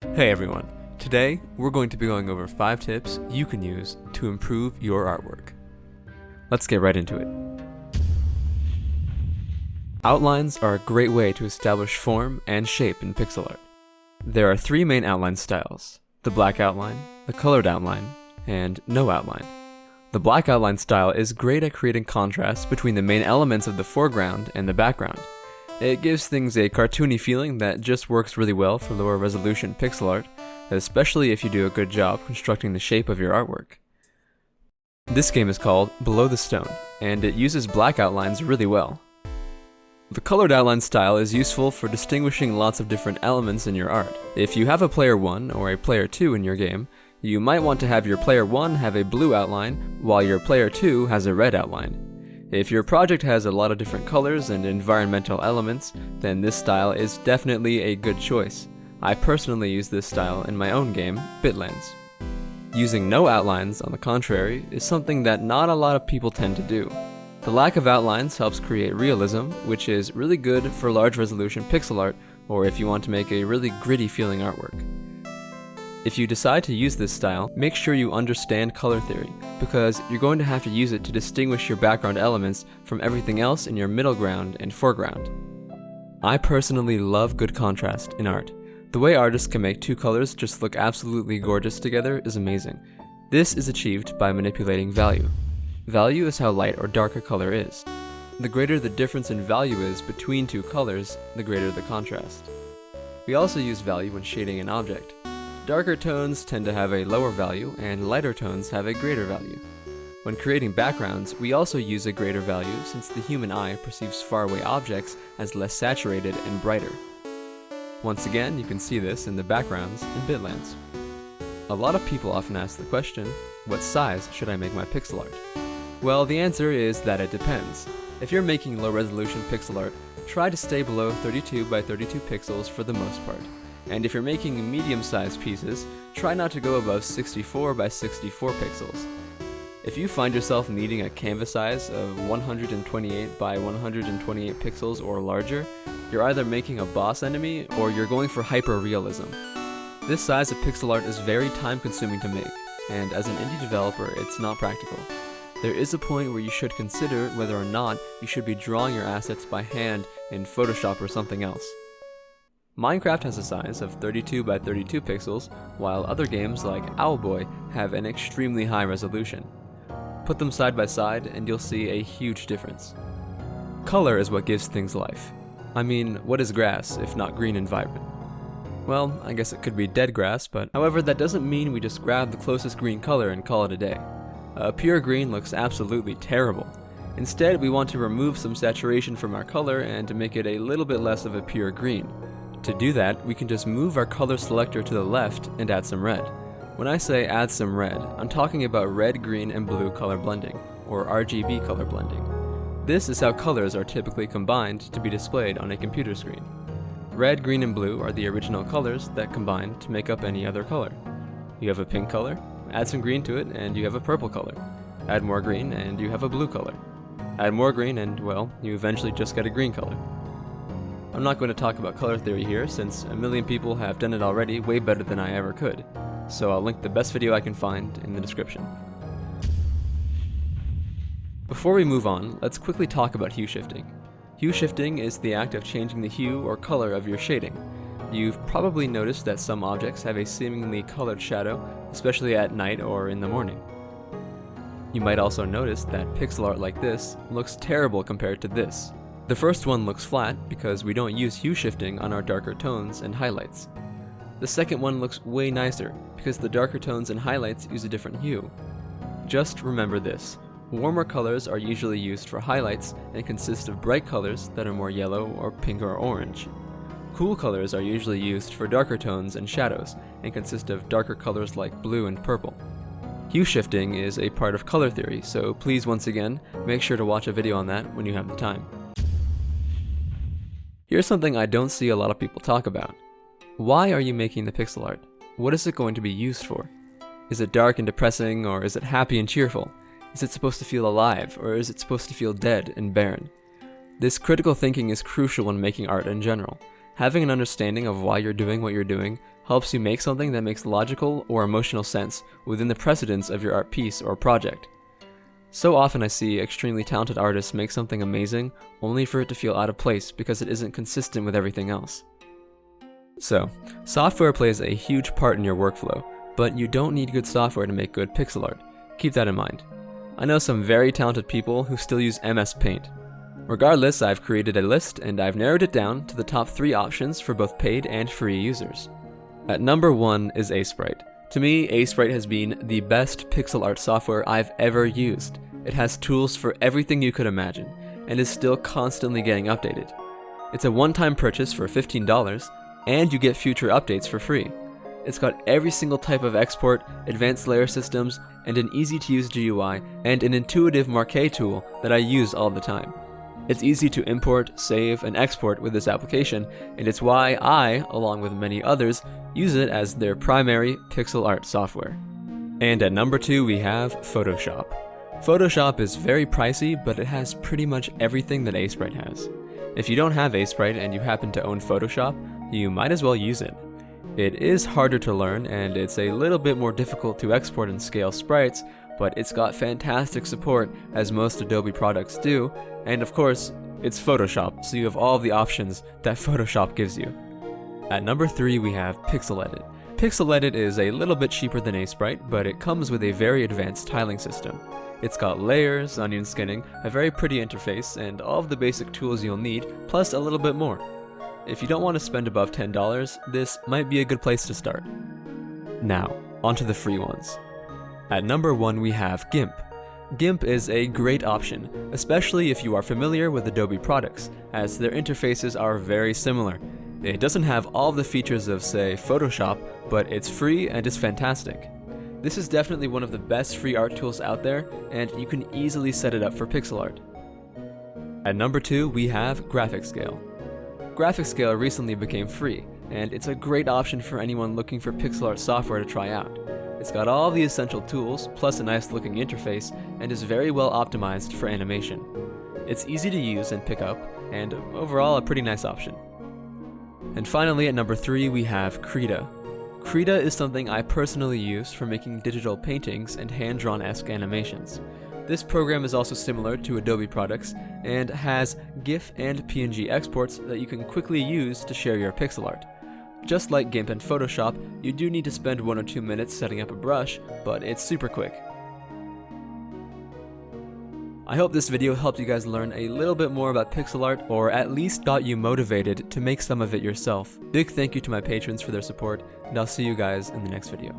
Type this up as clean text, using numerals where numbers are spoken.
Hey everyone, today we're going to be going over 5 tips you can use to improve your artwork. Let's get right into it. Outlines are a great way to establish form and shape in pixel art. There are 3 main outline styles: the black outline, the colored outline, and no outline. The black outline style is great at creating contrast between the main elements of the foreground and the background. It gives things a cartoony feeling that just works really well for lower resolution pixel art, especially if you do a good job constructing the shape of your artwork. This game is called Below the Stone, and it uses black outlines really well. The colored outline style is useful for distinguishing lots of different elements in your art. If you have a player 1 or a player 2 in your game, you might want to have your player 1 have a blue outline while your player 2 has a red outline. If your project has a lot of different colors and environmental elements, then this style is definitely a good choice. I personally use this style in my own game, Bitlands. Using no outlines, on the contrary, is something that not a lot of people tend to do. The lack of outlines helps create realism, which is really good for large resolution pixel art, or if you want to make a really gritty feeling artwork. If you decide to use this style, make sure you understand color theory, because you're going to have to use it to distinguish your background elements from everything else in your middle ground and foreground. I personally love good contrast in art. The way artists can make 2 colors just look absolutely gorgeous together is amazing. This is achieved by manipulating value. Value is how light or dark a color is. The greater the difference in value is between 2 colors, the greater the contrast. We also use value when shading an object. Darker tones tend to have a lower value, and lighter tones have a greater value. When creating backgrounds, we also use a greater value since the human eye perceives faraway objects as less saturated and brighter. Once again, you can see this in the backgrounds in Bitlands. A lot of people often ask the question, what size should I make my pixel art? Well, the answer is that it depends. If you're making low resolution pixel art, try to stay below 32 by 32 pixels for the most part. And if you're making medium-sized pieces, try not to go above 64 by 64 pixels. If you find yourself needing a canvas size of 128 by 128 pixels or larger, you're either making a boss enemy or you're going for hyper-realism. This size of pixel art is very time-consuming to make, and as an indie developer, it's not practical. There is a point where you should consider whether or not you should be drawing your assets by hand in Photoshop or something else. Minecraft has a size of 32 by 32 pixels, while other games like Owlboy have an extremely high resolution. Put them side by side and you'll see a huge difference. Color is what gives things life. I mean, what is grass if not green and vibrant? Well, I guess it could be dead grass, but however, that doesn't mean we just grab the closest green color and call it a day. A pure green looks absolutely terrible. Instead, we want to remove some saturation from our color and to make it a little bit less of a pure green. To do that, we can just move our color selector to the left and add some red. When I say add some red, I'm talking about red, green, and blue color blending, or RGB color blending. This is how colors are typically combined to be displayed on a computer screen. Red, green, and blue are the original colors that combine to make up any other color. You have a pink color, add some green to it, and you have a purple color. Add more green, and you have a blue color. Add more green, and, well, you eventually just get a green color. I'm not going to talk about color theory here, since a million people have done it already way better than I ever could, so I'll link the best video I can find in the description. Before we move on, let's quickly talk about hue shifting. Hue shifting is the act of changing the hue or color of your shading. You've probably noticed that some objects have a seemingly colored shadow, especially at night or in the morning. You might also notice that pixel art like this looks terrible compared to this. The first one looks flat because we don't use hue shifting on our darker tones and highlights. The second one looks way nicer because the darker tones and highlights use a different hue. Just remember this: warmer colors are usually used for highlights and consist of bright colors that are more yellow or pink or orange. Cool colors are usually used for darker tones and shadows and consist of darker colors like blue and purple. Hue shifting is a part of color theory, so please once again, make sure to watch a video on that when you have the time. Here's something I don't see a lot of people talk about. Why are you making the pixel art? What is it going to be used for? Is it dark and depressing, or is it happy and cheerful? Is it supposed to feel alive, or is it supposed to feel dead and barren? This critical thinking is crucial when making art in general. Having an understanding of why you're doing what you're doing helps you make something that makes logical or emotional sense within the precedence of your art piece or project. So often I see extremely talented artists make something amazing only for it to feel out of place because it isn't consistent with everything else. So, software plays a huge part in your workflow, but you don't need good software to make good pixel art. Keep that in mind. I know some very talented people who still use MS Paint. Regardless, I've created a list and I've narrowed it down to the top 3 options for both paid and free users. At number 1 is Aseprite. To me, Aseprite has been the best pixel art software I've ever used. It has tools for everything you could imagine, and is still constantly getting updated. It's a one-time purchase for $15, and you get future updates for free. It's got every single type of export, advanced layer systems, and an easy-to-use GUI, and an intuitive marquee tool that I use all the time. It's easy to import, save, and export with this application, and it's why I, along with many others, use it as their primary pixel art software. And at number 2 we have Photoshop. Photoshop is very pricey, but it has pretty much everything that Aseprite has. If you don't have Aseprite and you happen to own Photoshop, you might as well use it. It is harder to learn, and it's a little bit more difficult to export and scale sprites, but it's got fantastic support, as most Adobe products do, and of course, it's Photoshop, so you have all the options that Photoshop gives you. At number 3 we have Pixel Edit. Pixel Edit is a little bit cheaper than Aseprite, but it comes with a very advanced tiling system. It's got layers, onion skinning, a very pretty interface, and all of the basic tools you'll need, plus a little bit more. If you don't want to spend above $10, this might be a good place to start. Now, onto the free ones. At number 1 we have GIMP. GIMP is a great option, especially if you are familiar with Adobe products, as their interfaces are very similar. It doesn't have all the features of, say, Photoshop, but it's free and is fantastic. This is definitely one of the best free art tools out there, and you can easily set it up for pixel art. At number 2 we have GraphicsScale. GraphicsScale recently became free, and it's a great option for anyone looking for pixel art software to try out. It's got all the essential tools, plus a nice looking interface, and is very well optimized for animation. It's easy to use and pick up, and overall a pretty nice option. And finally at number 3 we have Krita. Krita is something I personally use for making digital paintings and hand-drawn-esque animations. This program is also similar to Adobe products and has GIF and PNG exports that you can quickly use to share your pixel art. Just like GIMP and Photoshop, you do need to spend 1 or 2 minutes setting up a brush, but it's super quick. I hope this video helped you guys learn a little bit more about pixel art, or at least got you motivated to make some of it yourself. Big thank you to my patrons for their support, and I'll see you guys in the next video.